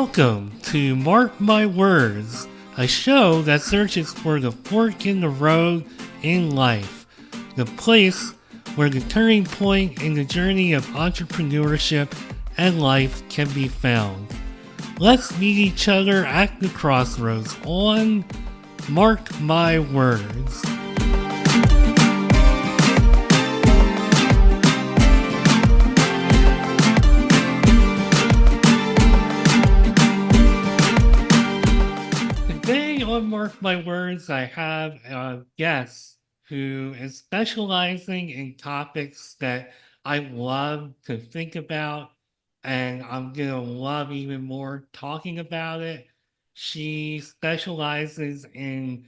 Welcome to Mark My Words, a show that searches for the fork in the road in life, the place where the turning point in the journey of entrepreneurship and life can be found. Let's meet each other at the crossroads on Mark My Words. Today on Mark My Words, I have a guest who is specializing in topics that I love to think about, and I'm going to love even more talking about it. She specializes in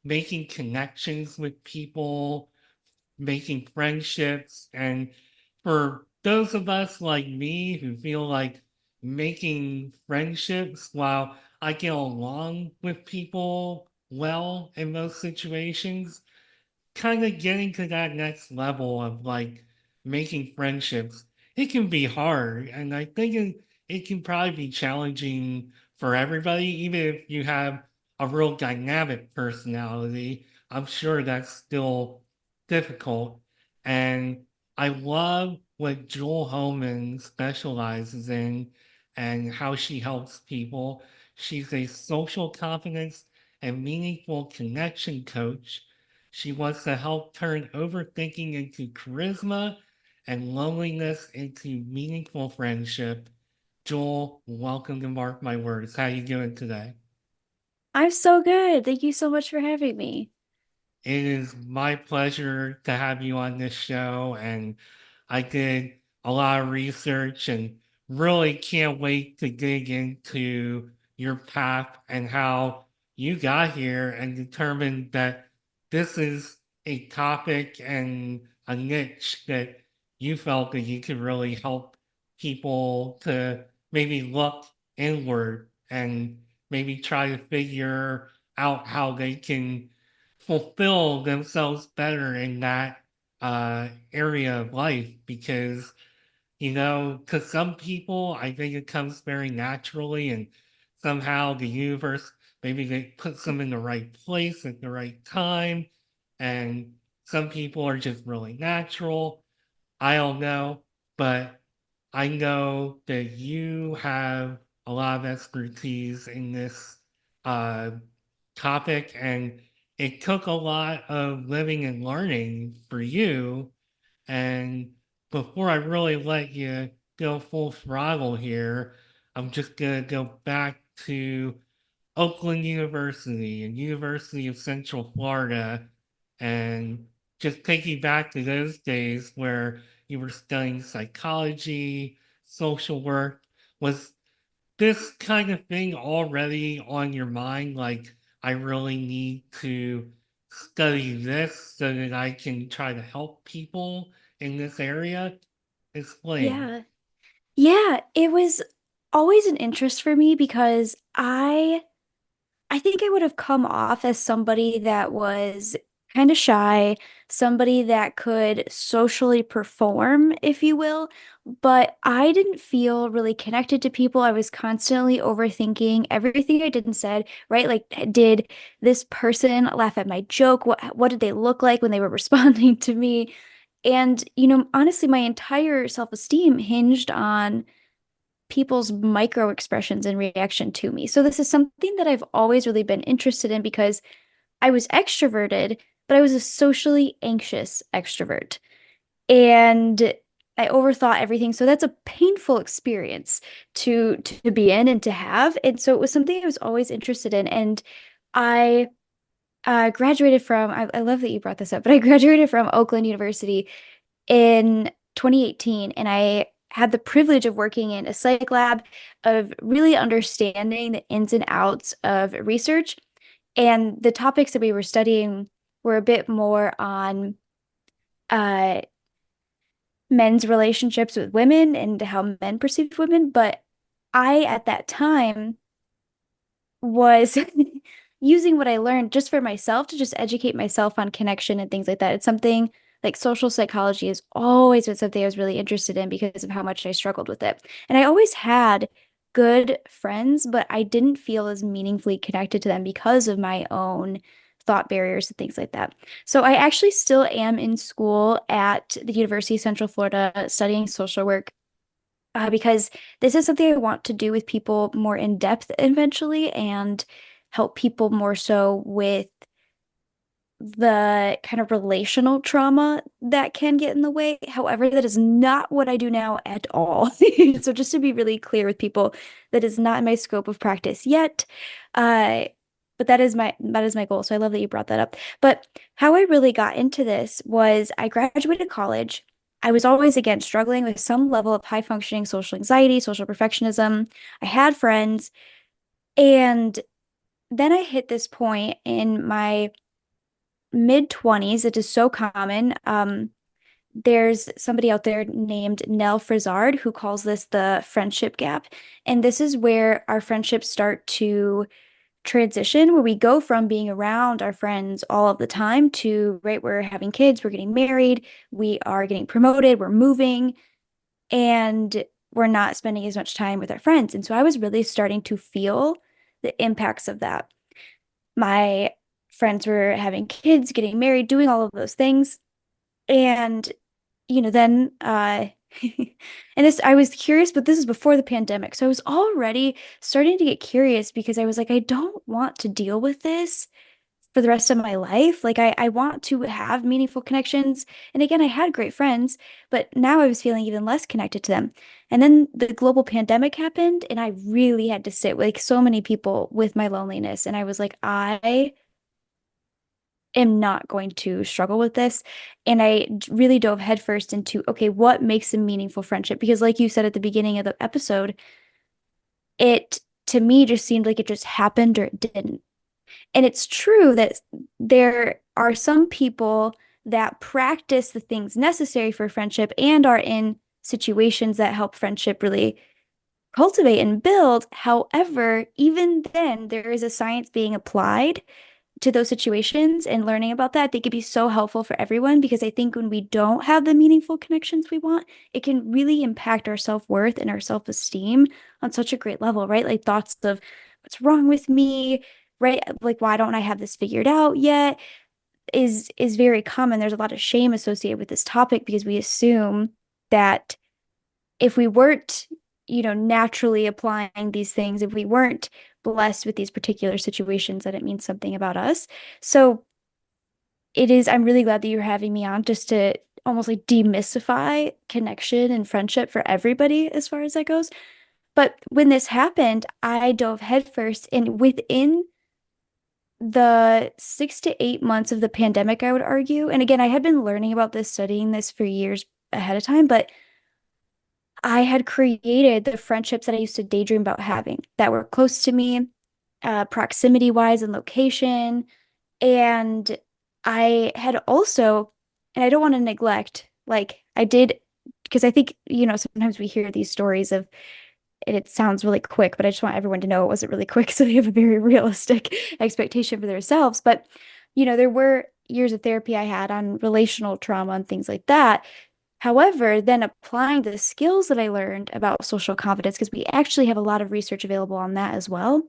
making connections with people, making friendships. And for those of us like me who feel like making friendships, while I get along with people well in most situations, kind of getting to that next level of like making friendships, it can be hard. And I think it can probably be challenging for everybody, even if you have a real dynamic personality. I'm sure that's still difficult. And I love what Jewel Hohman specializes in and how she helps people. She's a social confidence and meaningful connection coach. She wants to help turn overthinking into charisma and loneliness into meaningful friendship. Joel, welcome to Mark My Words. How you doing today? I'm so good. Thank you so much for having me. It is my pleasure to have you on this show, and I did a lot of research and really can't wait to dig into your path and how you got here and determined that this is a topic and a niche that you felt that you could really help people to maybe look inward and maybe try to figure out how they can fulfill themselves better in that area of life because to some people I think it comes very naturally and somehow the universe maybe they puts them in the right place at the right time, and some people are just really natural. I don't know, but I know that you have a lot of expertise in this uh, topic, and it took a lot of living and learning for you. And before I really let you go full throttle here, I'm just going to go back to Oakland University and University of Central Florida and just take you back to those days where you were studying psychology, social work. Was this kind of thing already on your mind? Like, I really need to study this so that I can try to help people in this area? Explain. Yeah. Yeah, it was always an interest for me because I think I would have come off as somebody that was kind of shy, somebody that could socially perform, if you will, but I didn't feel really connected to people. I was constantly overthinking everything I did and said, right? Like, did this person laugh at my joke? What did they look like when they were responding to me? And, honestly, my entire self-esteem hinged on people's micro expressions in reaction to me. So this is something that I've always really been interested in because I was extroverted, but I was a socially anxious extrovert. And I overthought everything. So that's a painful experience to be in and to have. And so it was something I was always interested in. And I graduated from, I love that you brought this up, but I graduated from Oakland University in 2018, and I had the privilege of working in a psych lab, of really understanding the ins and outs of research. And the topics that we were studying were a bit more on uh, men's relationships with women and how men perceived women. But I, at that time, was using what I learned just for myself to just educate myself on connection and things like that. It's something like social psychology has always been something I was really interested in because of how much I struggled with it. And I always had good friends, but I didn't feel as meaningfully connected to them because of my own thought barriers and things like that. So I actually still am in school at the University of Central Florida studying social work because this is something I want to do with people more in depth eventually and help people more so with the kind of relational trauma that can get in the way. However, that is not what I do now at all. So just to be really clear with people, that is not in my scope of practice yet. Uh, but that is my goal. So I love that you brought that up. But how I really got into this was I graduated college. I was always again struggling with some level of high functioning social anxiety, social perfectionism. I had friends, and then I hit this point in my mid 20s. It is so common. There's somebody out there named Nell Frizzard who calls this the friendship gap. And this is where our friendships start to transition, where we go from being around our friends all of the time to, right, we're having kids, we're getting married, we are getting promoted, we're moving, and we're not spending as much time with our friends. And so I was really starting to feel the impacts of that. My friends were having kids, getting married, doing all of those things. And, then and this I was curious, but this is before the pandemic. So I was already starting to get curious because I was like, I don't want to deal with this for the rest of my life. Like I want to have meaningful connections. And again, I had great friends, but now I was feeling even less connected to them. And then the global pandemic happened, and I really had to sit with like so many people with my loneliness. And I was like, I am not going to struggle with this. And I really dove headfirst into, okay, what makes a meaningful friendship? Because, like you said at the beginning of the episode, it to me just seemed like it just happened or it didn't. And it's true that there are some people that practice the things necessary for friendship and are in situations that help friendship really cultivate and build. However, even then, there is a science being applied to those situations, and learning about that, I think it'd be so helpful for everyone because I think when we don't have the meaningful connections we want, it can really impact our self-worth and our self-esteem on such a great level, right? Like thoughts of what's wrong with me, right? Like why don't I have this figured out yet? Is very common. There's a lot of shame associated with this topic because we assume that if we weren't, naturally applying these things, if we weren't blessed with these particular situations, that it means something about us. So I'm really glad that you're having me on just to almost like demystify connection and friendship for everybody as far as that goes. But when this happened, I dove headfirst, and within the 6 to 8 months of the pandemic, I would argue, and again, I had been learning about this, studying this for years ahead of time, but I had created the friendships that I used to daydream about having that were close to me, proximity wise and location. And I had also, and I don't want to neglect, like I did, because I think, sometimes we hear these stories of, and it sounds really quick, but I just want everyone to know it wasn't really quick. So they have a very realistic expectation for themselves. But, there were years of therapy I had on relational trauma and things like that. However, then applying the skills that I learned about social confidence, because we actually have a lot of research available on that as well.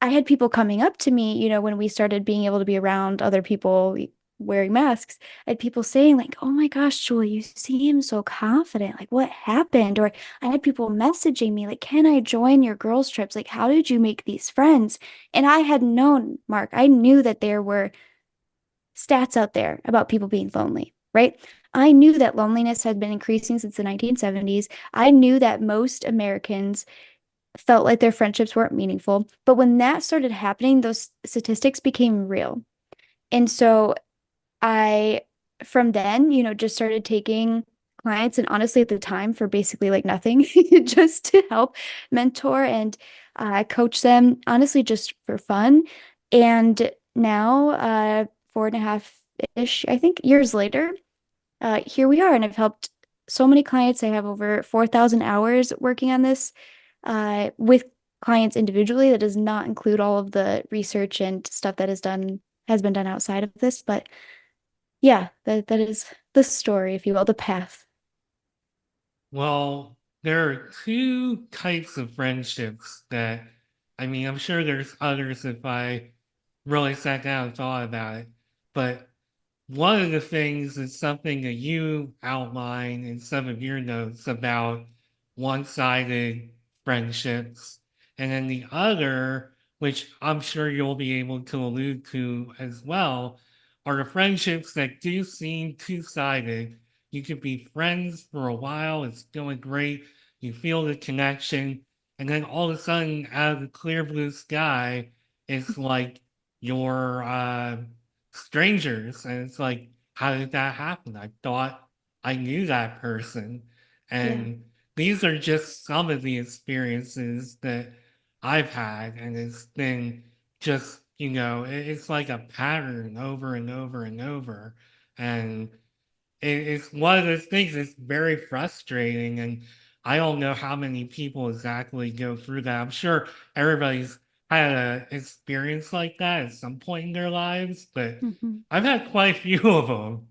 I had people coming up to me, when we started being able to be around other people wearing masks. I had people saying, like, oh my gosh, Jewel, you seem so confident. Like, what happened? Or I had people messaging me, like, can I join your girls' trips? Like, how did you make these friends? And I had known, Mark, I knew that there were stats out there about people being lonely, right? I knew that loneliness had been increasing since the 1970s. I knew that most Americans felt like their friendships weren't meaningful. But when that started happening, those statistics became real. And so I, from then, just started taking clients, and honestly, at the time, for basically like nothing, just to help mentor and coach them, honestly, just for fun. And now, 4.5-ish, I think, years later, here we are, and I've helped so many clients. I have over 4,000 hours working on this with clients individually. That does not include all of the research and stuff that has been done outside of this. But yeah, that is the story, if you will, the path. Well, there are two types of friendships that, I mean, I'm sure there's others if I really sat down and thought about it, but one of the things is something that you outline in some of your notes about one-sided friendships. And then the other, which I'm sure you'll be able to allude to as well, are the friendships that do seem two-sided. You could be friends for a while, it's going great, you feel the connection, and then all of a sudden, out of the clear blue sky, it's like you're strangers. And it's like, how did that happen? I thought I knew that person. Yeah. And these are just some of the experiences that I've had. And it's been just, it's like a pattern over and over and over. And it's one of those things that's very frustrating. And I don't know how many people exactly go through that. I'm sure everybody's had an experience like that at some point in their lives, but Mhm. I've had quite a few of them.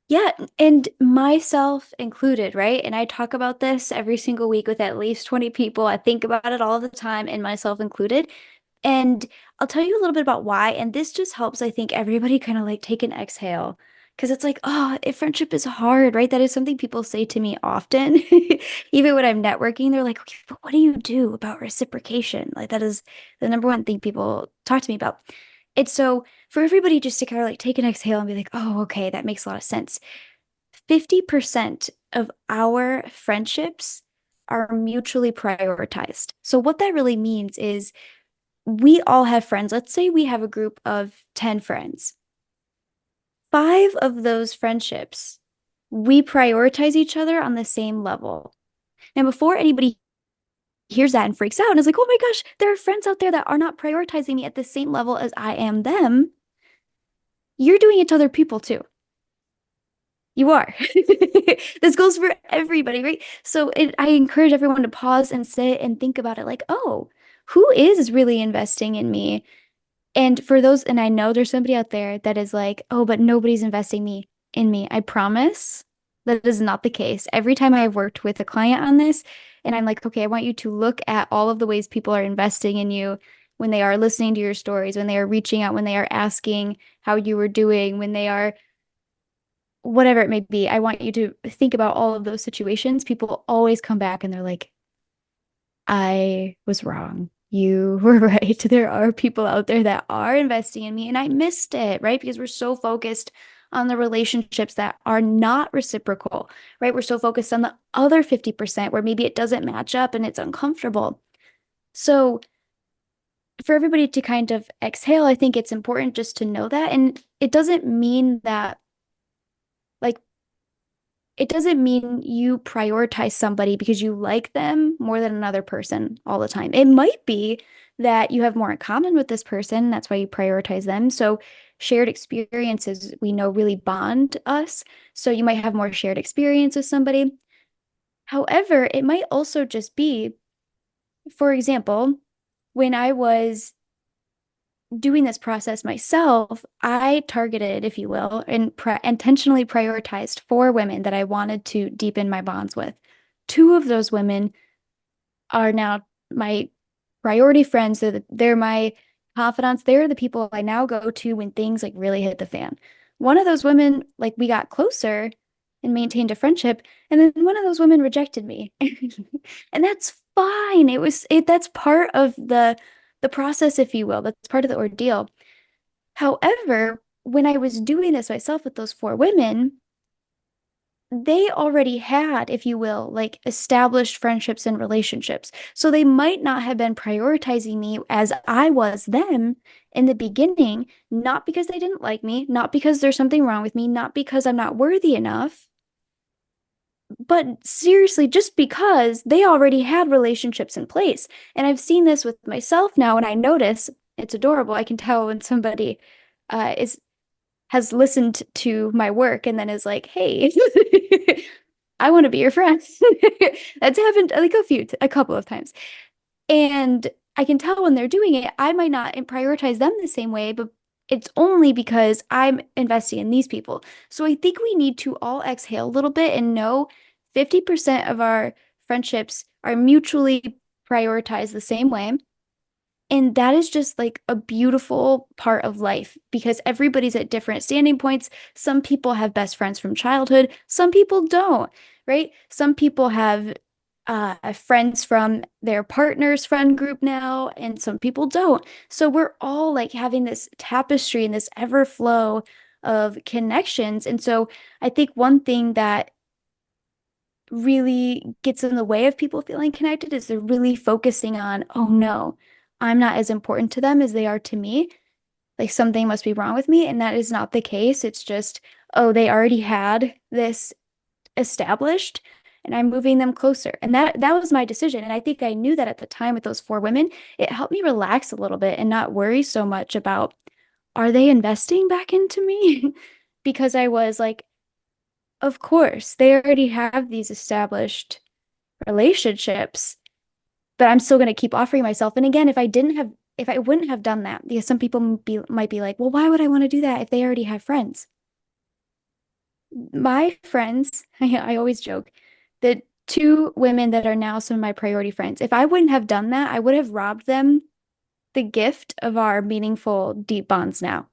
Yeah, and myself included, right? And I talk about this every single week with at least 20 people. I think about it all the time, and myself included. And I'll tell you a little bit about why. And this just helps, I think, everybody kind of like take an exhale. Because it's like, oh, if friendship is hard, right? That is something people say to me often. Even when I'm networking, they're like, okay, but what do you do about reciprocation? Like, that is the number one thing people talk to me about. And so for everybody just to kind of like take an exhale and be like, oh, okay, that makes a lot of sense. 50% of our friendships are mutually prioritized. So what that really means is we all have friends. Let's say we have a group of 10 friends. Five of those friendships, we prioritize each other on the same level. Now, before anybody hears that and freaks out and is like, oh my gosh, there are friends out there that are not prioritizing me at the same level as I am them, you're doing it to other people too. You are. This goes for everybody, right? So I encourage everyone to pause and sit and think about it like, oh, who is really investing in me? And for those, and I know there's somebody out there that is like, oh, but nobody's investing me in me. I promise that is not the case. Every time I've worked with a client on this, and I'm like, okay, I want you to look at all of the ways people are investing in you when they are listening to your stories, when they are reaching out, when they are asking how you were doing, when they are whatever it may be. I want you to think about all of those situations. People always come back and they're like, I was wrong. You were right. There are people out there that are investing in me, and I missed it, right? Because we're so focused on the relationships that are not reciprocal, right? We're so focused on the other 50% where maybe it doesn't match up and it's uncomfortable. So, for everybody to kind of exhale, I think it's important just to know that. And it doesn't mean that, like, it doesn't mean you prioritize somebody because you like them more than another person all the time. It might be that you have more in common with this person. That's why you prioritize them. So, shared experiences we know really bond us. So, you might have more shared experience with somebody. However, it might also just be, for example, when I was doing this process myself, I targeted, if you will, and intentionally prioritized four women that I wanted to deepen my bonds with. Two of those women are now my priority friends. They're my confidants. They're the people I now go to when things like really hit the fan. One of those women, like we got closer and maintained a friendship, and then one of those women rejected me. And that's fine. That's part of the process, if you will. That's part of the ordeal. However, when I was doing this myself with those four women, they already had, if you will, like established friendships and relationships. So they might not have been prioritizing me as I was them in the beginning, not because they didn't like me, not because there's something wrong with me, not because I'm not worthy enough, but seriously, just because they already had relationships in place. And I've seen this with myself now, and I notice it's adorable. I can tell when somebody is has listened to my work and then is like, "Hey, I want to be your friend." That's happened like a couple of times. And I can tell when they're doing it, I might not prioritize them the same way, but it's only because I'm investing in these people. So I think we need to all exhale a little bit and know 50% of our friendships are mutually prioritized the same way. And that is just like a beautiful part of life because everybody's at different standing points. Some people have best friends from childhood, some people don't, right? Some people have friends from their partner's friend group now, and some people don't. So we're all like having this tapestry and this ever flow of connections. And so I think one thing that really gets in the way of people feeling connected is they're really focusing on, oh no, I'm not as important to them as they are to me. Like something must be wrong with me. And that is not the case. It's just, oh, they already had this established and I'm moving them closer. And that was my decision. And I think I knew that at the time with those four women, it helped me relax a little bit and not worry so much about, are they investing back into me? Because I was like, of course, they already have these established relationships, but I'm still going to keep offering myself. And again, if I wouldn't have done that, because some people might be like, well, why would I want to do that if they already have friends? My friends, I always joke, the two women that are now some of my priority friends, if I wouldn't have done that, I would have robbed them the gift of our meaningful, deep bonds now.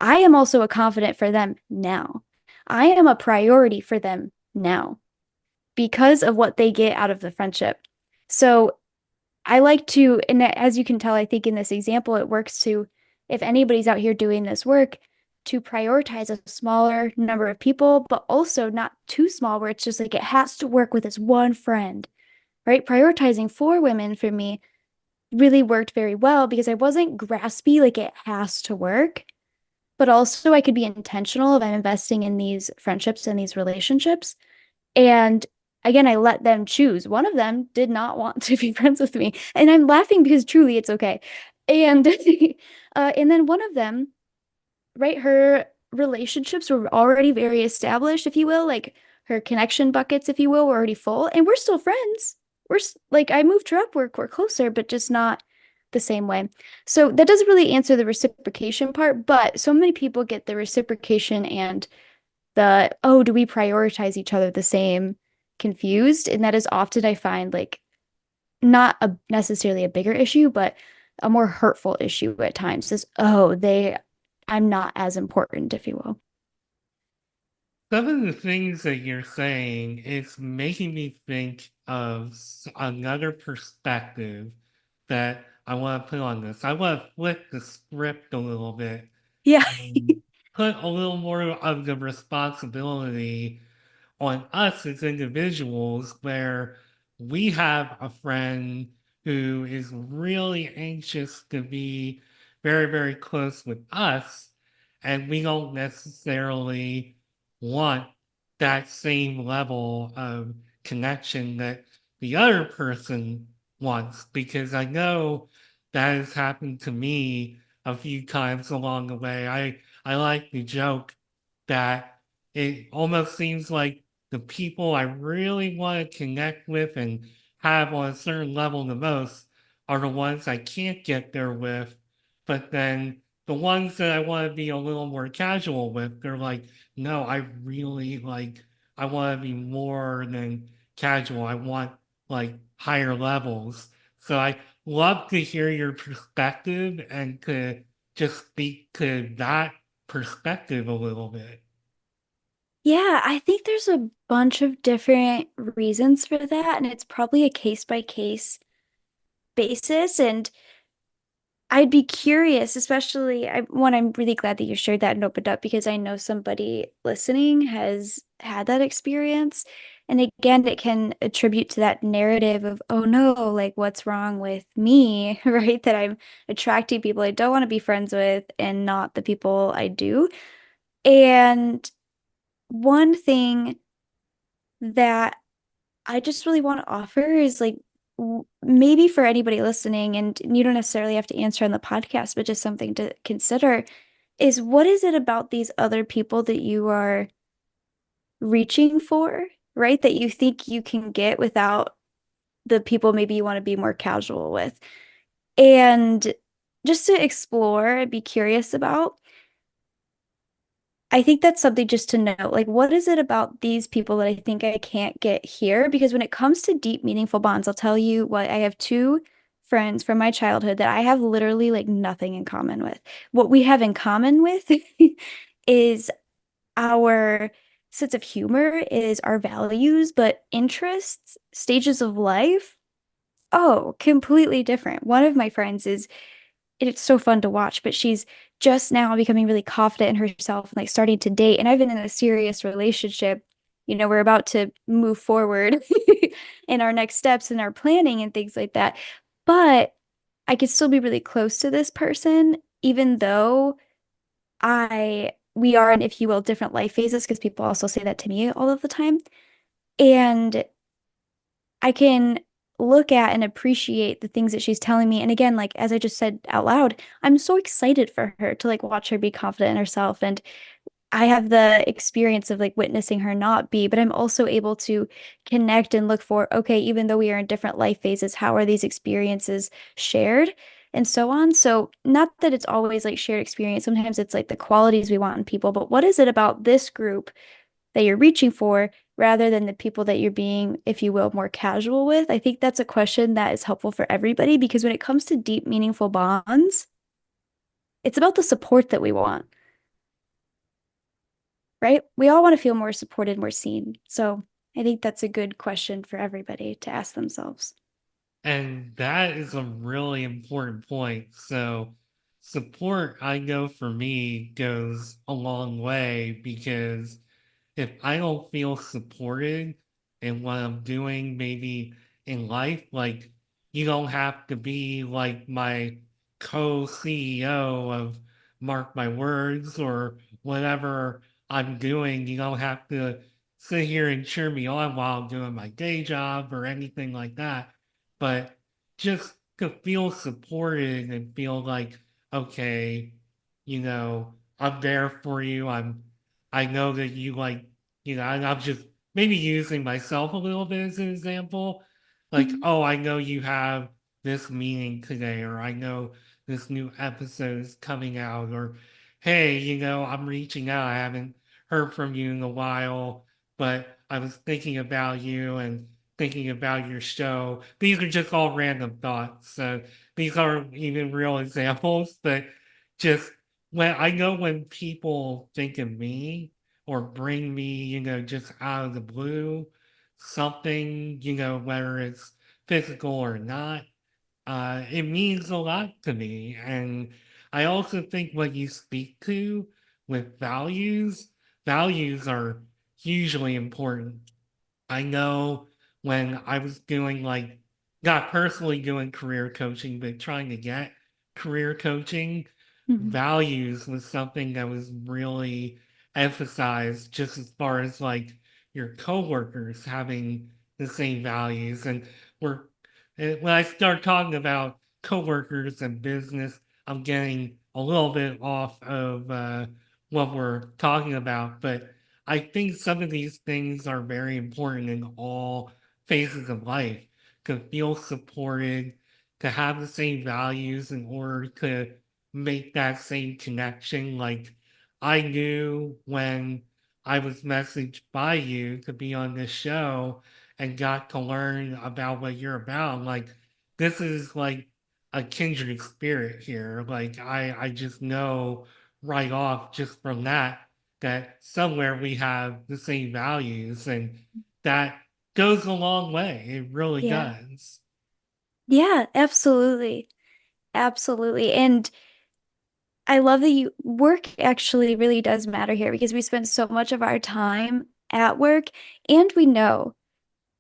I am also a confidant for them now. I am a priority for them now because of what they get out of the friendship. So I like to, and as you can tell, I think in this example, it works to, if anybody's out here doing this work, to prioritize a smaller number of people, but also not too small where it's just like it has to work with this one friend, right? Prioritizing four women for me really worked very well because I wasn't graspy, like it has to work, but also I could be intentional if I'm investing in these friendships and these relationships. And again, I let them choose. One of them did not want to be friends with me. And I'm laughing because truly it's okay. And and then one of them, right, her relationships were already very established, if you will, like her connection buckets, if you will, were already full. And we're still friends. Like I moved her up, we're closer, but just not the same way. So that doesn't really answer the reciprocation part, but so many people get the reciprocation and the, oh, do we prioritize each other the same confused? And that is often I find like not a necessarily a bigger issue, but a more hurtful issue at times is, oh, I'm not as important, if you will. Some of the things that you're saying is making me think of another perspective that I want to put on this. I want to flip the script a little bit Yeah. and put a little more of the responsibility on us as individuals where we have a friend who is really anxious to be very, very close with us, and we don't necessarily want that same level of connection that the other person wants, because I know that has happened to me a few times along the way. I like to joke that it almost seems like the people I really want to connect with and have on a certain level the most are the ones I can't get there with. But then the ones that I want to be a little more casual with, they're like, no, I really like, I want to be more than casual. I want like higher levels. So I love to hear your perspective and to just speak to that perspective a little bit. Yeah, I think there's a bunch of different reasons for that, and it's probably a case by case basis. And I'd be curious, especially I'm really glad that you shared that and opened up because I know somebody listening has had that experience. And again, it can attribute to that narrative of, oh no, like what's wrong with me, right? That I'm attracting people I don't want to be friends with and not the people I do. And one thing that I just really want to offer is like maybe for anybody listening, and you don't necessarily have to answer on the podcast, but just something to consider is what is it about these other people that you are reaching for, right? That you think you can get without the people maybe you want to be more casual with. And just to explore and be curious about. I think that's something just to know. Like, what is it about these people that I think I can't get here? Because when it comes to deep, meaningful bonds, I'll tell you what, I have two friends from my childhood that I have literally like nothing in common with. What we have in common with is our sense of humor, is our values, but interests, stages of life, oh, completely different. One of my friends is it's so fun to watch, but she's just now becoming really confident in herself and like starting to date. And I've been in a serious relationship. We're about to move forward in our next steps and our planning and things like that. But I could still be really close to this person, even though we are in, if you will, different life phases, because people also say that to me all of the time. And I can look at and appreciate the things that she's telling me. And again, like as I just said out loud, I'm so excited for her to like watch her be confident in herself. And I have the experience of like witnessing her not be, but I'm also able to connect and look for, okay, even though we are in different life phases, how are these experiences shared? And so on. So, not that it's always like shared experience. Sometimes it's like the qualities we want in people, but what is it about this group that you're reaching for rather than the people that you're being, if you will, more casual with? I think that's a question that is helpful for everybody because when it comes to deep, meaningful bonds, it's about the support that we want, right? We all want to feel more supported, more seen. So I think that's a good question for everybody to ask themselves. And that is a really important point. So, support, I know for me, goes a long way because if I don't feel supported in what I'm doing, maybe in life, like you don't have to be like my co CEO of Mark My Words or whatever I'm doing. You don't have to sit here and cheer me on while I'm doing my day job or anything like that. But just to feel supported and feel like, okay, I'm there for you. I know that you like, I'm just maybe using myself a little bit as an example. Like, Mhm. oh, I know you have this meeting today, or I know this new episode is coming out, or hey, I'm reaching out. I haven't heard from you in a while, but I was thinking about you and thinking about your show. These are just all random thoughts. So these aren't even real examples, but just when people think of me or bring me, just out of the blue, something, whether it's physical or not, it means a lot to me. And I also think what you speak to with values are hugely important. I know when I was doing like not personally doing career coaching, but trying to get career coaching, Mhm. values was something that was really emphasized just as far as like your coworkers having the same values. And we're when I start talking about coworkers and business, I'm getting a little bit off of what we're talking about, but I think some of these things are very important in all phases of life to feel supported, to have the same values in order to make that same connection. Like I knew when I was messaged by you to be on this show and got to learn about what you're about. Like this is like a kindred spirit here. Like I just know right off just from that somewhere we have the same values and that goes a long way. It really Yeah. does. Yeah, absolutely. Absolutely. And I love that you work actually really does matter here because we spend so much of our time at work and we know,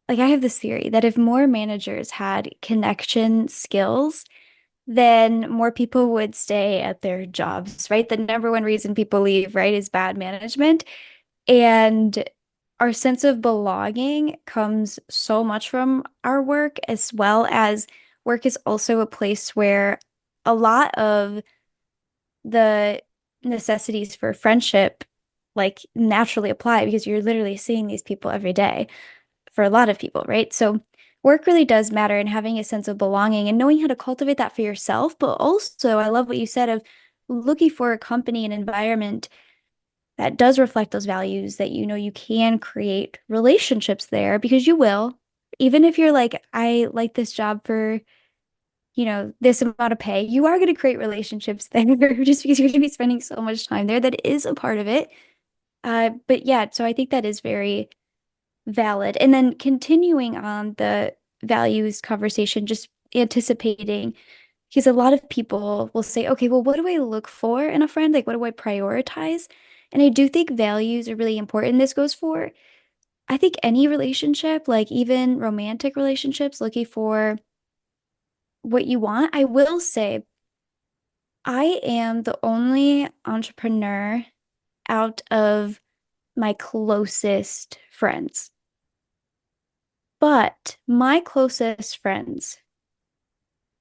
like I have this theory that if more managers had connection skills, then more people would stay at their jobs, right? The number one reason people leave, right, is bad management. And our sense of belonging comes so much from our work, as well as work is also a place where a lot of the necessities for friendship like naturally apply because you're literally seeing these people every day for a lot of people, right? So work really does matter and having a sense of belonging and knowing how to cultivate that for yourself. But also, I love what you said of looking for a company and environment that does reflect those values, that you know you can create relationships there because you will. Even if you're like, I like this job for, you know, this amount of pay, you are going to create relationships there just because you're going to be spending so much time there. That is a part of it. But yeah, so I think that is very valid. And then continuing on the values conversation, just anticipating, because a lot of people will say, okay, well, what do I look for in a friend? Like, what do I prioritize? And I do think values are really important. This goes for, I think, any relationship, like even romantic relationships, looking for what you want. I will say, I am the only entrepreneur out of my closest friends. But my closest friends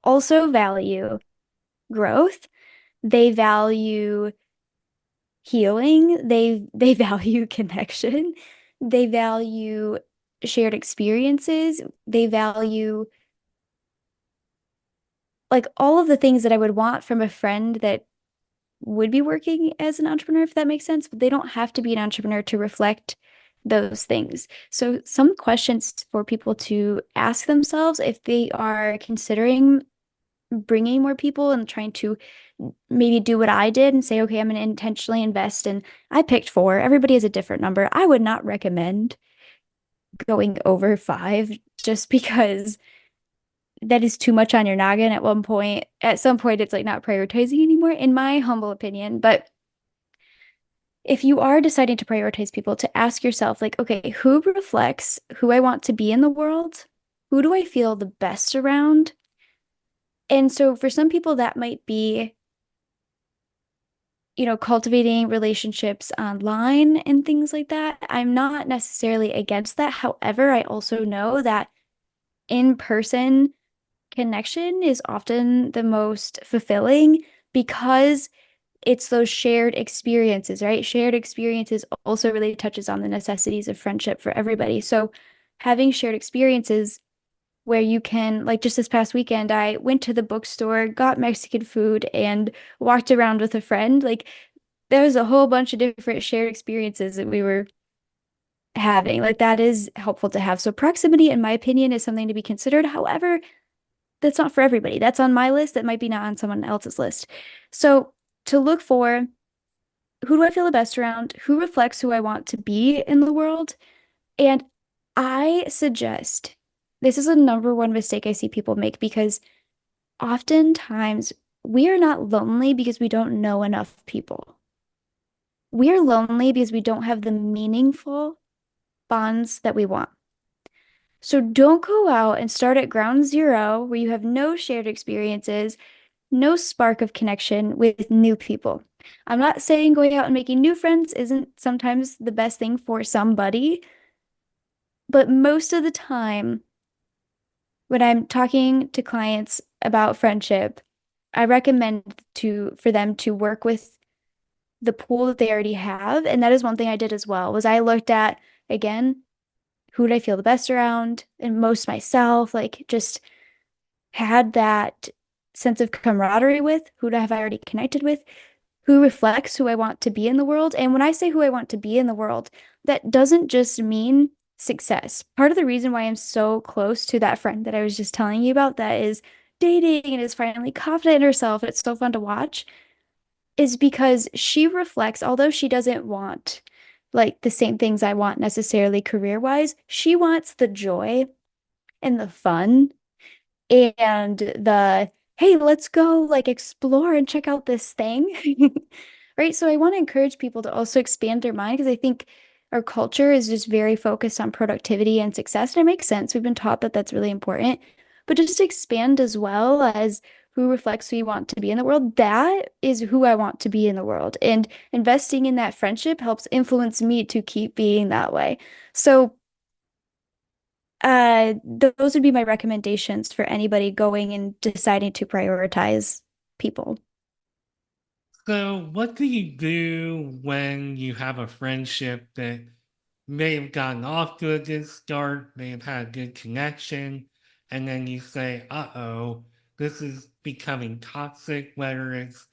also value growth. They value healing. They value connection. They value shared experiences. They value like all of the things that I would want from a friend that would be working as an entrepreneur, if that makes sense. But they don't have to be an entrepreneur to reflect those things. So some questions for people to ask themselves if they are considering bringing more people and trying to maybe do what I did and say, okay, I'm going to intentionally invest. And I picked four. Everybody has a different number. I would not recommend going over five just because that is too much on your noggin at one point. At some point, it's like not prioritizing anymore, in my humble opinion. But if you are deciding to prioritize people, to ask yourself, like, okay, who reflects who I want to be in the world? Who do I feel the best around? And so for some people, that might be, you know, cultivating relationships online and things like that. I'm not necessarily against that. However, I also know that in-person connection is often the most fulfilling because it's those shared experiences, right? Shared experiences also really touches on the necessities of friendship for everybody. So having shared experiences where you can, like just this past weekend, I went to the bookstore, got Mexican food, and walked around with a friend. Like there was a whole bunch of different shared experiences that we were having. Like that is helpful to have. So proximity, in my opinion, is something to be considered. However, that's not for everybody. That's on my list. That might be not on someone else's list. So to look for who do I feel the best around? Who reflects who I want to be in the world? And I suggest this is a number one mistake I see people make because oftentimes we are not lonely because we don't know enough people. We are lonely because we don't have the meaningful bonds that we want. So don't go out and start at ground zero where you have no shared experiences, no spark of connection with new people. I'm not saying going out and making new friends isn't sometimes the best thing for somebody, but most of the time, when I'm talking to clients about friendship, I recommend to for them to work with the pool that they already have. And that is one thing I did as well, was I looked at, again, who did I feel the best around and most myself, like just had that sense of camaraderie with, who have I already connected with, who reflects who I want to be in the world. And when I say who I want to be in the world, that doesn't just mean success. Part of the reason why I'm so close to that friend that I was just telling you about that is dating and is finally confident in herself, it's so fun to watch, is because she reflects, although she doesn't want like the same things I want necessarily career-wise, she wants the joy and the fun and the hey, let's go like explore and check out this thing. Right? So I want to encourage people to also expand their mind because I think our culture is just very focused on productivity and success. And it makes sense. We've been taught that that's really important. But just to expand as well as who reflects who you want to be in the world, that is who I want to be in the world. And investing in that friendship helps influence me to keep being that way. So those would be my recommendations for anybody going and deciding to prioritize people. So, what do you do when you have a friendship that may have gotten off to a good start, may have had a good connection, and then you say, uh-oh, this is becoming toxic, whether it's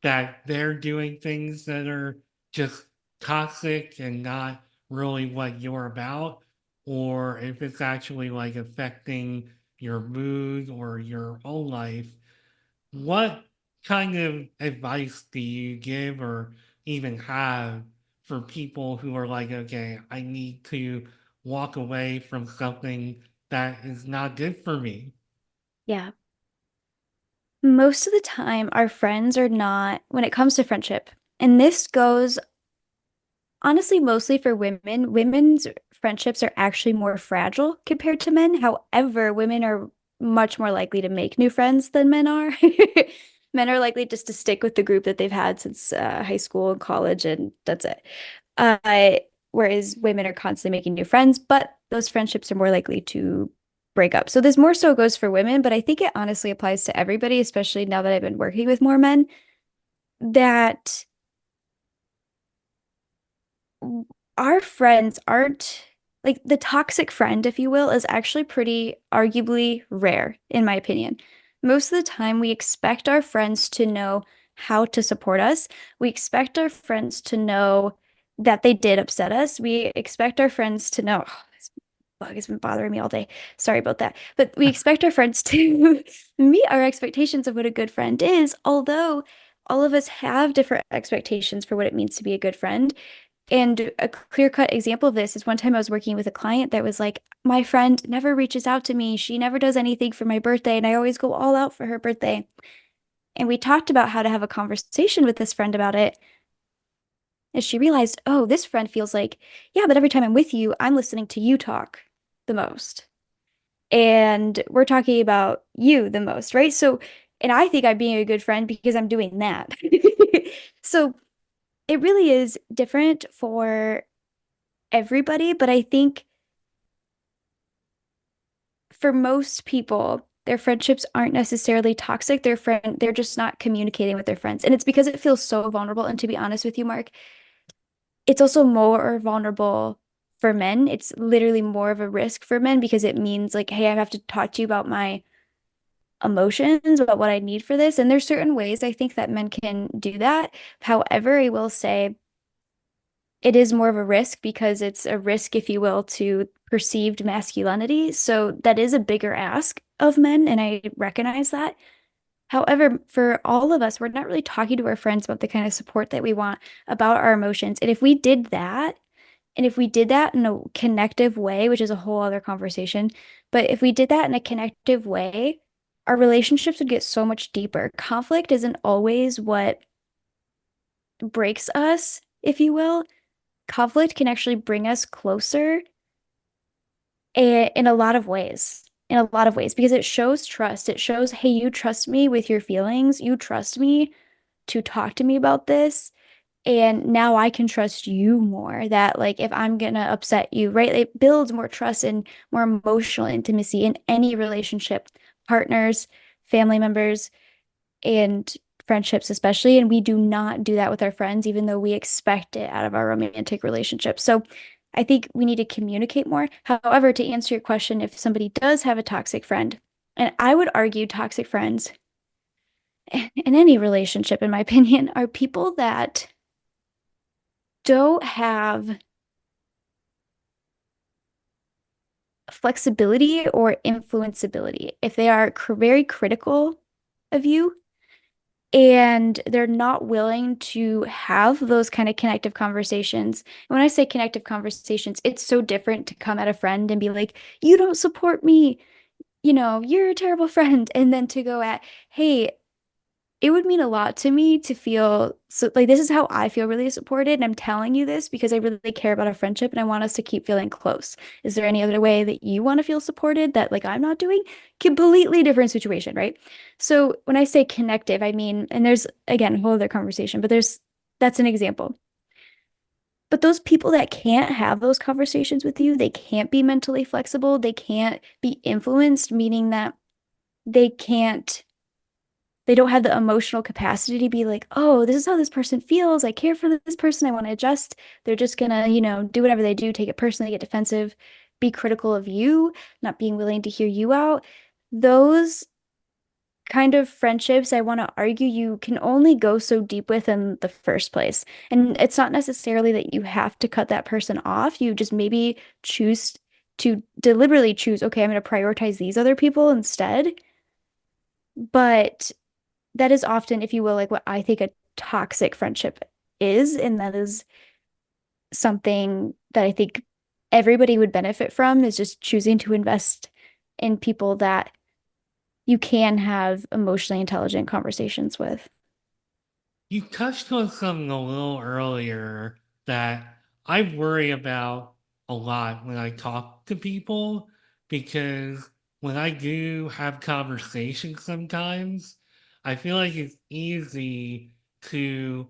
that they're doing things that are just toxic and not really what you're about, or if it's actually like affecting your mood or your whole life. What kind of advice do you give or even have for people who are like, okay, I need to walk away from something that is not good for me? Yeah. Most of the time, our friends are not, when it comes to friendship, and this goes honestly mostly for women, women's friendships are actually more fragile compared to men. However, women are much more likely to make new friends than men are. Men are likely just to stick with the group that they've had since high school and college, and that's it. Uh, Whereas women are constantly making new friends, but those friendships are more likely to break up. So this more so goes for women, but I think it honestly applies to everybody, especially now that I've been working with more men, that our friends aren't like the toxic friend, if you will, is actually pretty arguably rare, in my opinion. Most of the time, we expect our friends to know how to support us. We expect our friends to know that they did upset us. We expect our friends to know, oh, this bug has been bothering me all day. Sorry about that. But we expect our friends to meet our expectations of what a good friend is, although all of us have different expectations for what it means to be a good friend. And a clear-cut example of this is one time I was working with a client that was like, my friend never reaches out to me. She never does anything for my birthday, and I always go all out for her birthday. And we talked about how to have a conversation with this friend about it. And she realized, oh, this friend feels like, yeah, but every time I'm with you, I'm listening to you talk the most. And we're talking about you the most, right? So, and I think I'm being a good friend because I'm doing that. So it really is different for everybody, but I think for most people, their friendships aren't necessarily toxic. They're just not communicating with their friends. And it's because it feels so vulnerable. And to be honest with you, Mark, it's also more vulnerable for men. It's literally more of a risk for men because it means like, hey, I have to talk to you about my emotions, about what I need for this. And there's certain ways I think that men can do that. However, I will say it is more of a risk because it's a risk, if you will, to perceived masculinity. So that is a bigger ask of men, and I recognize that. However, for all of us, we're not really talking to our friends about the kind of support that we want, about our emotions. And if we did that, and if we did that in a connective way, which is a whole other conversation, but if we did that in a connective way, our relationships would get so much deeper. Conflict isn't always what breaks us, if you will. Conflict can actually bring us closer in a lot of ways. In a lot of ways, because it shows trust. It shows, hey, you trust me with your feelings. You trust me to talk to me about this. And now I can trust you more. That, like, if I'm gonna upset you, right? It builds more trust and more emotional intimacy in any relationship, partners, family members, and friendships especially. And we do not do that with our friends, even though we expect it out of our romantic relationship. So I think we need to communicate more. However, to answer your question, if somebody does have a toxic friend, and I would argue toxic friends in any relationship, in my opinion, are people that don't have flexibility or influenceability. If they are very critical of you, and they're not willing to have those kind of connective conversations. And when I say connective conversations, it's so different to come at a friend and be like, you don't support me, you're a terrible friend. And then to go at, hey, it would mean a lot to me to feel so like this is how I feel really supported. And I'm telling you this because I really care about our friendship and I want us to keep feeling close. Is there any other way that you want to feel supported that like I'm not doing? Completely different situation, right? So when I say connective, I mean, and there's again a whole other conversation, but that's an example. But those people that can't have those conversations with you, they can't be mentally flexible, they can't be influenced, meaning that they can't they don't have the emotional capacity to be like, oh, this is how this person feels. I care for this person. I want to adjust. They're just gonna, do whatever they do, take it personally, get defensive, be critical of you, not being willing to hear you out. Those kind of friendships I want to argue you can only go so deep with in the first place. And it's not necessarily that you have to cut that person off. You just maybe choose to deliberately choose, okay, I'm going to prioritize these other people instead. But that is often, if you will, like what I think a toxic friendship is. And that is something that I think everybody would benefit from is just choosing to invest in people that you can have emotionally intelligent conversations with. You touched on something a little earlier that I worry about a lot when I talk to people because when I do have conversations sometimes, I feel like it's easy to,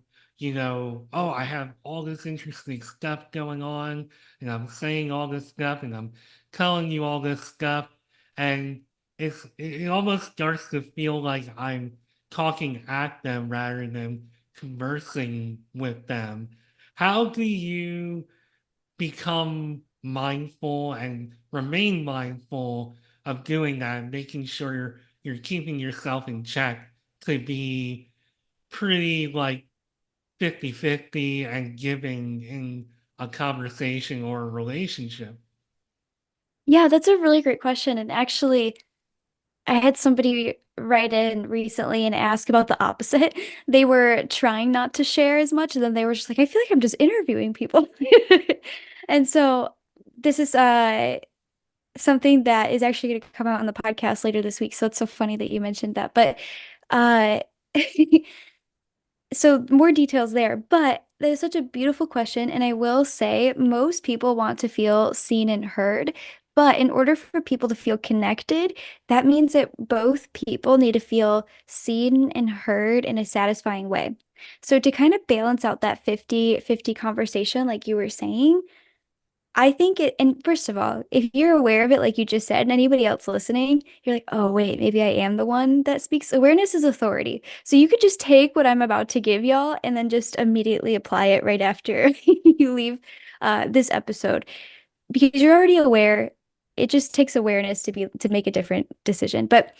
oh, I have all this interesting stuff going on and I'm saying all this stuff and I'm telling you all this stuff. And it almost starts to feel like I'm talking at them rather than conversing with them. How do you become mindful and remain mindful of doing that, making sure you're keeping yourself in check to be pretty like 50-50 and giving in a conversation or a relationship? Yeah, that's a really great question. And actually, I had somebody write in recently and ask about the opposite. They were trying not to share as much, and then they were just like, I feel like I'm just interviewing people. And so this is something that is actually going to come out on the podcast later this week. So it's so funny that you mentioned that. But uh so more details there, but that is such a beautiful question. And I will say most people want to feel seen and heard. But in order for people to feel connected, that means that both people need to feel seen and heard in a satisfying way. So to kind of balance out that 50-50 conversation, like you were saying, I think it, and first of all, if you're aware of it, like you just said, and anybody else listening, you're like, oh, wait, maybe I am the one that speaks. Awareness is authority. So you could just take what I'm about to give y'all and then just immediately apply it right after you leave this episode because you're already aware. It just takes awareness to make a different decision. But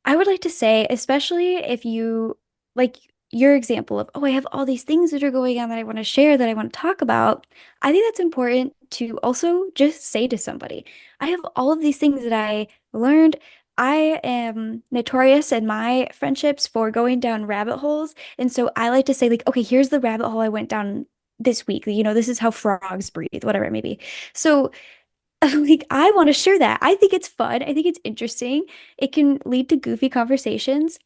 I would like to say, especially if you like your example of, oh, I have all these things that are going on that I want to share, that I want to talk about. I think that's important to also just say to somebody, I have all of these things that I learned. I am notorious in my friendships for going down rabbit holes. And so I like to say, like, okay, here's the rabbit hole I went down this week. This is how frogs breathe, whatever it may be. So like I want to share that. I think it's fun. I think it's interesting. It can lead to goofy conversations.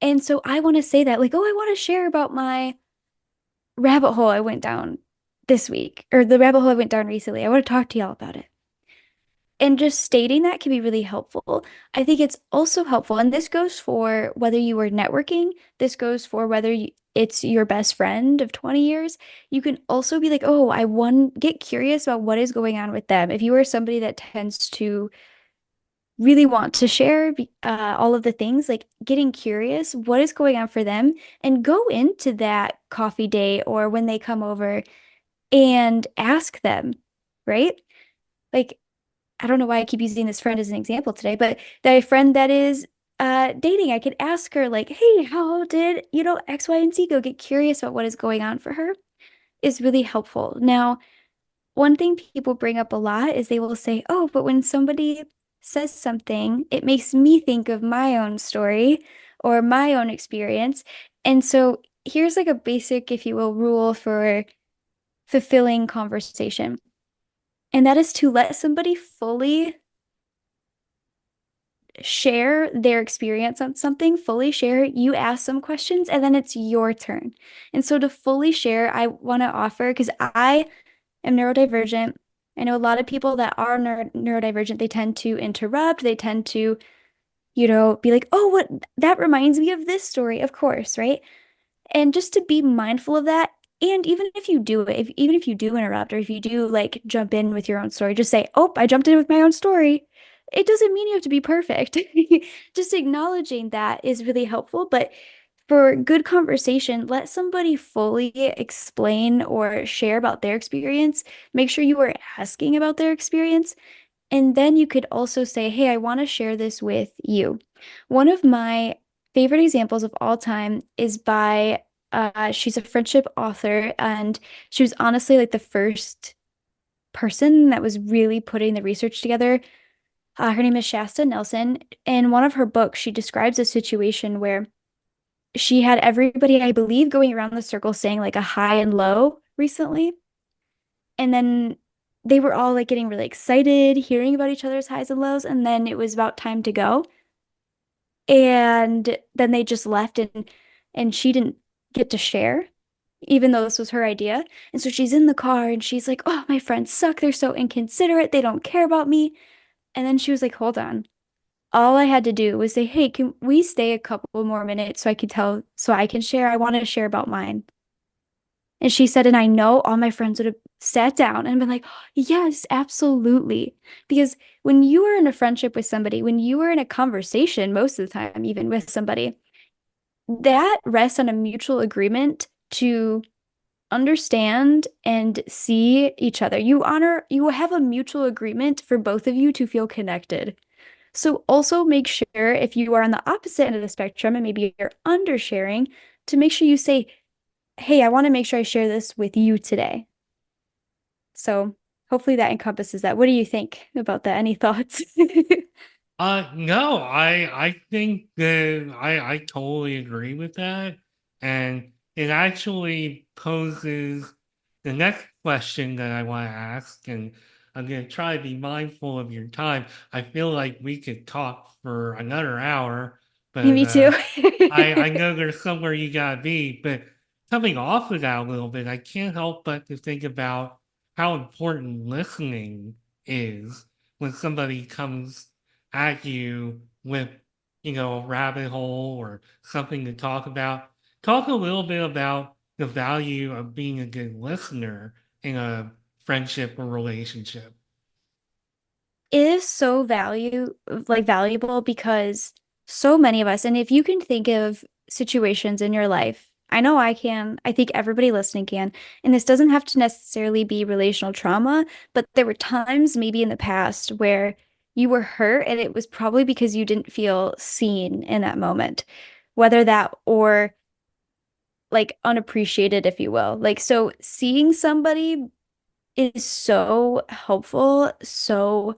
And so I want to say that like, oh, I want to share about my rabbit hole I went down this week or the rabbit hole I went down recently. I want to talk to y'all about it. And just stating that can be really helpful. I think it's also helpful, and this goes for whether you are networking, this goes for whether it's your best friend of 20 years. You can also be like, oh, I want get curious about what is going on with them. If you are somebody that tends to really want to share all of the things, like getting curious, what is going on for them, and go into that coffee date or when they come over and ask them, right? Like, I don't know why I keep using this friend as an example today, but that friend that is dating, I could ask her like, "Hey, how did, X, Y, and Z go?" Get curious about what is going on for her is really helpful. Now, one thing people bring up a lot is they will say, "Oh, but when somebody says something, it makes me think of my own story or my own experience." And so here's like a basic, if you will, rule for fulfilling conversation. And that is to let somebody fully share their experience on something, fully share, you ask some questions, and then it's your turn. And so to fully share, I want to offer, because I am neurodivergent. I know a lot of people that are neurodivergent, they tend to interrupt, they tend to, be like, oh, what that reminds me of this story, of course, right? And just to be mindful of that. And even if you do it, even if you do interrupt or if you do like jump in with your own story, just say, oh, I jumped in with my own story. It doesn't mean you have to be perfect. Just acknowledging that is really helpful. But for good conversation, let somebody fully explain or share about their experience. Make sure you are asking about their experience. And then you could also say, hey, I want to share this with you. One of my favorite examples of all time is by she's a friendship author, and she was honestly like the first person that was really putting the research together. Her name is Shasta Nelson. In one of her books, she describes a situation where she had everybody, I believe, going around the circle saying like a high and low recently. And then they were all like getting really excited, hearing about each other's highs and lows. And then it was about time to go. And then they just left, and she didn't get to share, even though this was her idea. And so she's in the car and she's like, "Oh, my friends suck. They're so inconsiderate. They don't care about me." And then she was like, "Hold on. All I had to do was say, 'Hey, can we stay a couple more minutes so I can tell, so I can share? I want to share about mine.'" And she said, and I know all my friends would have sat down and been like, "Yes, absolutely." Because when you are in a friendship with somebody, when you are in a conversation, most of the time, even with somebody, that rests on a mutual agreement to understand and see each other. You have a mutual agreement for both of you to feel connected. So also make sure if you are on the opposite end of the spectrum and maybe you're undersharing, to make sure you say, "Hey, I want to make sure I share this with you today." So hopefully that encompasses that. What do you think about that? Any thoughts? No, I think that I totally agree with that. And it actually poses the next question that I want to ask. And I'm going to try to be mindful of your time. I feel like we could talk for another hour, but Me too. I know there's somewhere you gotta be. But coming off of that a little bit, I can't help but to think about how important listening is when somebody comes at you with, a rabbit hole or something to talk about. Talk a little bit about the value of being a good listener in a friendship or relationship. It is so valuable because so many of us, and if you can think of situations in your life, I know I can, I think everybody listening can, and this doesn't have to necessarily be relational trauma, but there were times maybe in the past where you were hurt and it was probably because you didn't feel seen in that moment, whether that or like unappreciated, if you will. Like, so seeing somebody is so helpful, so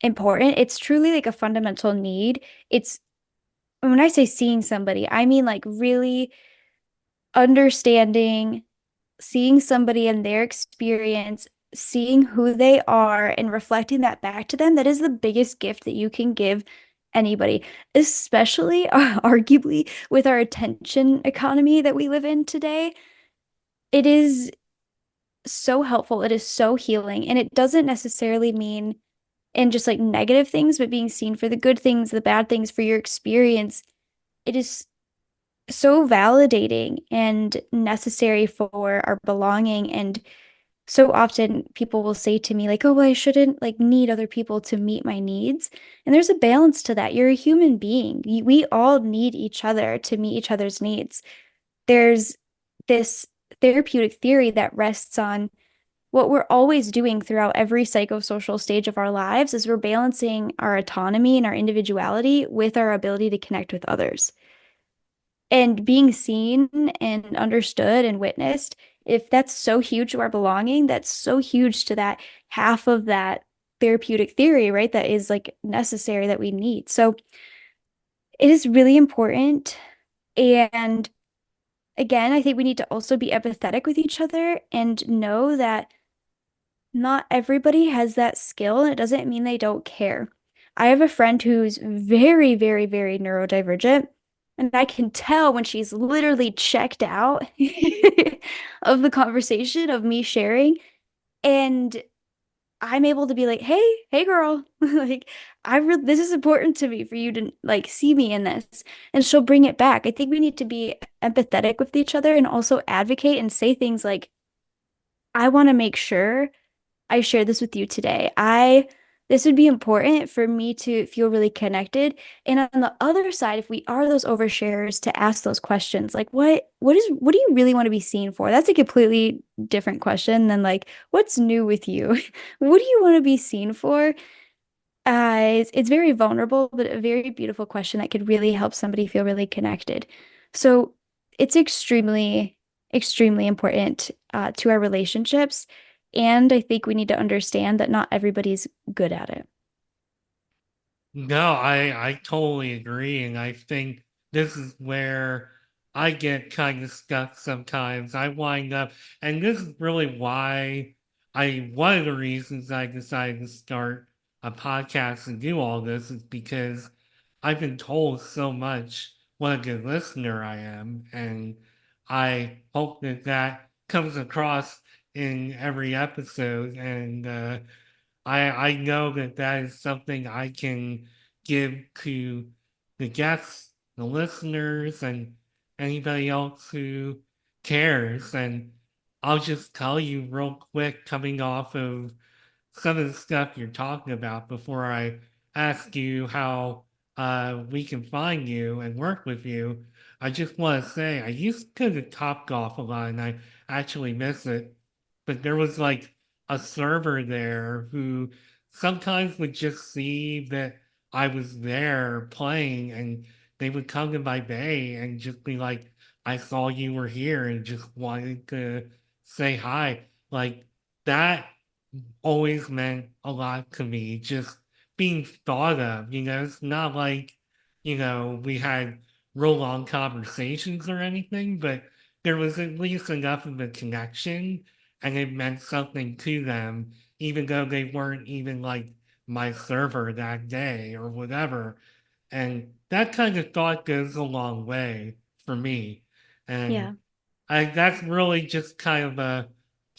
important. It's truly like a fundamental need. It's when I say seeing somebody, I mean like really understanding, seeing somebody and their experience, seeing who they are and reflecting that back to them. That is the biggest gift that you can give anybody, especially arguably with our attention economy that we live in today. It is so helpful. It is so healing. And it doesn't necessarily mean and just like negative things, but being seen for the good things, the bad things, for your experience. It is so validating and necessary for our belonging. And so often people will say to me, like, "Oh, well, I shouldn't like need other people to meet my needs." And there's a balance to that. You're a human being. We all need each other to meet each other's needs. There's this therapeutic theory that rests on what we're always doing throughout every psychosocial stage of our lives is we're balancing our autonomy and our individuality with our ability to connect with others. And being seen and understood and witnessed, if that's so huge to our belonging, that's so huge to that half of that therapeutic theory, right? That is like necessary that we need. So it is really important. And again, I think we need to also be empathetic with each other and know that not everybody has that skill, and it doesn't mean they don't care. I have a friend who's very, very, very neurodivergent, and I can tell when she's literally checked out of the conversation of me sharing, and I'm able to be like, "Hey, hey girl, like this is important to me for you to like see me in this." And she'll bring it back. I think we need to be empathetic with each other and also advocate and say things like, "I want to make sure I share this with you today. This would be important for me to feel really connected." And on the other side, if we are those oversharers, to ask those questions like what do you really want to be seen for? That's a completely different question than like, what's new with you? What do you want to be seen for? It's very vulnerable, but a very beautiful question that could really help somebody feel really connected. So it's extremely, extremely important to our relationships. And I think we need to understand that not everybody's good at it. No, I totally agree, and I think this is where I get kind of stuck sometimes. I wind up, and this is really why one of the reasons I decided to start a podcast and do all this is because I've been told so much what a good listener I am, and I hope that that comes across in every episode, and I know that that is something I can give to the guests, the listeners, and anybody else who cares. And I'll just tell you real quick, coming off of some of the stuff you're talking about before I ask you how we can find you and work with you. I just want to say I used to go to Top Golf a lot and I actually miss it. But there was like a server there who sometimes would just see that I was there playing and they would come to my bay and just be like, I saw you were here and just wanted to say hi. Like that always meant a lot to me, just being thought of, it's not like, we had real long conversations or anything, but there was at least enough of a connection and it meant something to them, even though they weren't even like my server that day or whatever. And that kind of thought goes a long way for me. And Yeah. that's really just kind of a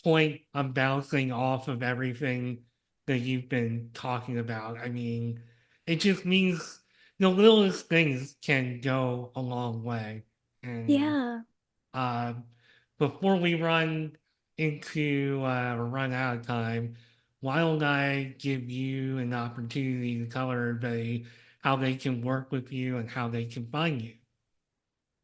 point I'm bouncing off of everything that you've been talking about. I mean, it just means the littlest things can go a long way. And Yeah. uh, before we run out of time, why don't I give you an opportunity to tell everybody how they can work with you and how they can find you?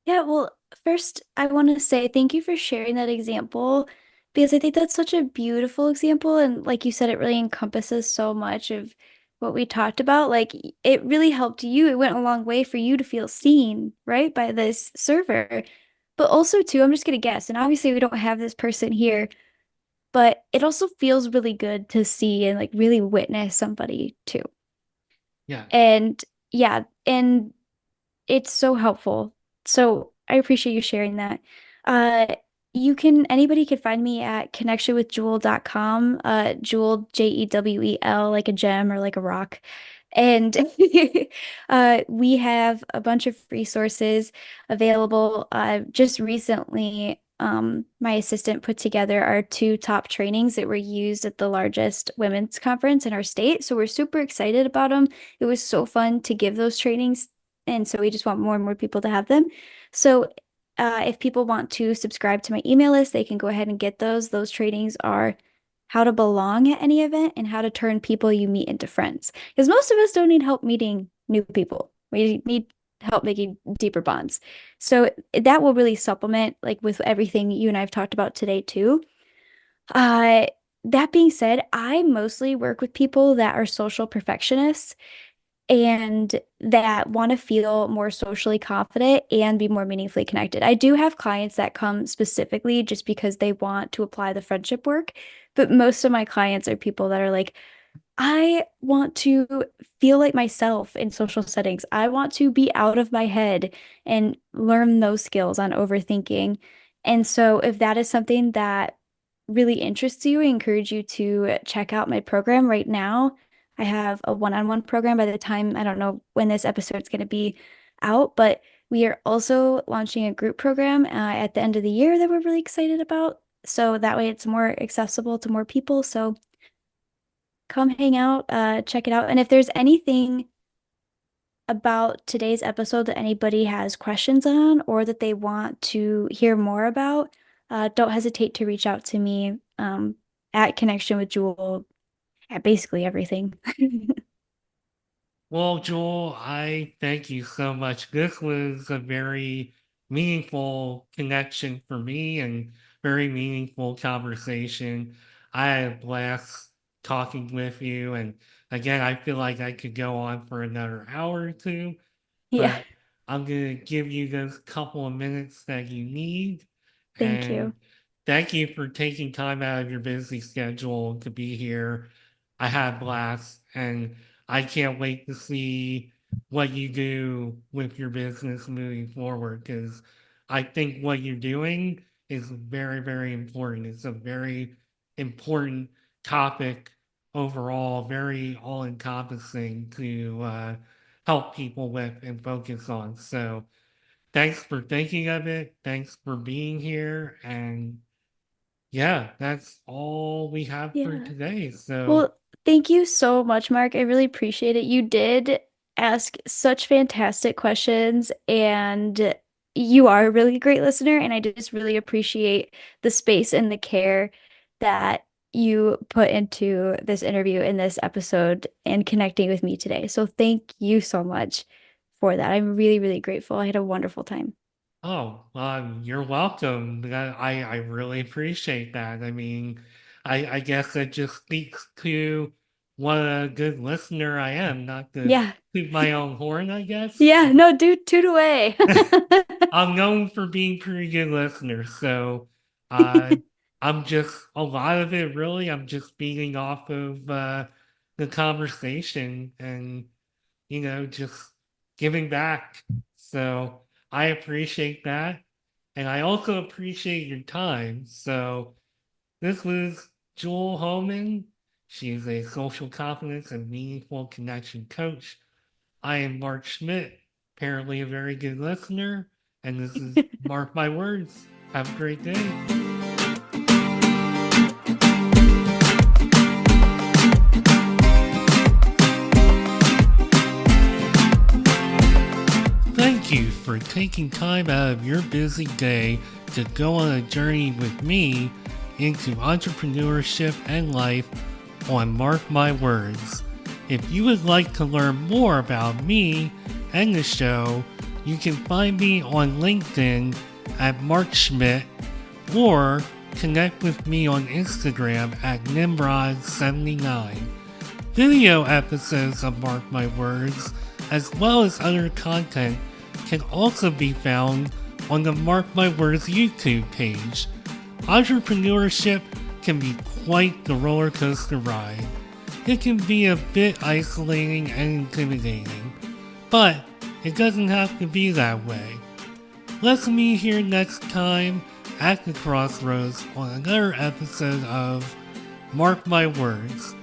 Yeah, well, first, I want to say thank you for sharing that example because I think that's such a beautiful example. And like you said, it really encompasses so much of what we talked about. Like, it really helped you. It went a long way for you to feel seen, right, by this server. But also, too, I'm just gonna guess, and obviously, we don't have this person here, but it also feels really good to see and like really witness somebody, too. Yeah. And yeah, and it's so helpful. So I appreciate you sharing that. Uh, anybody can find me at connectionwithjewel.com. Jewel, Jewel, like a gem or like a rock. And we have a bunch of resources available. Just recently, my assistant put together our two top trainings that were used at the largest women's conference in our state. So we're super excited about them. It was so fun to give those trainings and so we just want more and more people to have them. So if people want to subscribe to my email list, they can go ahead and get those. Those trainings are how to belong at any event and how to turn people you meet into friends. Because most of us don't need help meeting new people. We need help making deeper bonds. So that will really supplement like with everything you and I have talked about today too. Uh, that being said, I mostly work with people that are social perfectionists and that want to feel more socially confident and be more meaningfully connected. I do have clients that come specifically just because they want to apply the friendship work, but most of my clients are people that are like, I want to feel like myself in social settings. I want to be out of my head and learn those skills on overthinking. And so, if that is something that really interests you, I encourage you to check out my program right now. I have a one-on-one program by the time, I don't know when this episode is going to be out, but we are also launching a group program at the end of the year that we're really excited about. So that way it's more accessible to more people. So come hang out, check it out. And if there's anything about today's episode that anybody has questions on or that they want to hear more about, don't hesitate to reach out to me at Connection with Jewel at basically everything. Well, Joel, I thank you so much. This was a very meaningful connection for me and very meaningful conversation. I had a blast talking with you, and again, I feel like I could go on for another hour or two, Yeah, but I'm going to give you those couple of minutes that you need. thank you. And thank you for taking time out of your busy schedule to be here. I had blast, and I can't wait to see what you do with your business moving forward because I think what you're doing is very, very important. It's a very important topic overall, very all encompassing to help people with and focus on. So, thanks for thinking of it. Thanks for being here. And yeah, that's all we have for Yeah. today. So, Well, thank you so much, Mark. I really appreciate it. You did ask such fantastic questions, and you are a really great listener. And I just really appreciate the space and the care that you put into this interview in this episode and connecting with me today. So thank you so much for that. I'm really, really grateful. I had a wonderful time. oh, you're welcome. I really appreciate that. I mean, I guess it just speaks to what a good listener I am, not to Yeah. toot my own horn, I guess. Yeah. No, dude, toot away. I'm known for being pretty good listener, so uh, I'm just a lot of it really. I'm just feeding off of the conversation and just giving back. So I appreciate that, and I also appreciate your time. So this was Jewel Hohman. She's a social confidence and meaningful connection coach. I am Mark Schmidt, apparently a very good listener, and this is Mark My Words. Have a great day. Thank you for taking time out of your busy day to go on a journey with me into entrepreneurship and life on Mark My Words. If you would like to learn more about me and the show, you can find me on LinkedIn at Mark Schmidt or connect with me on Instagram at Nimrod79. Video episodes of Mark My Words, as well as other content, can also be found on the Mark My Words YouTube page. Entrepreneurship can be quite the roller coaster ride. It can be a bit isolating and intimidating, but it doesn't have to be that way. Let's meet here next time at the Crossroads on another episode of Mark My Words.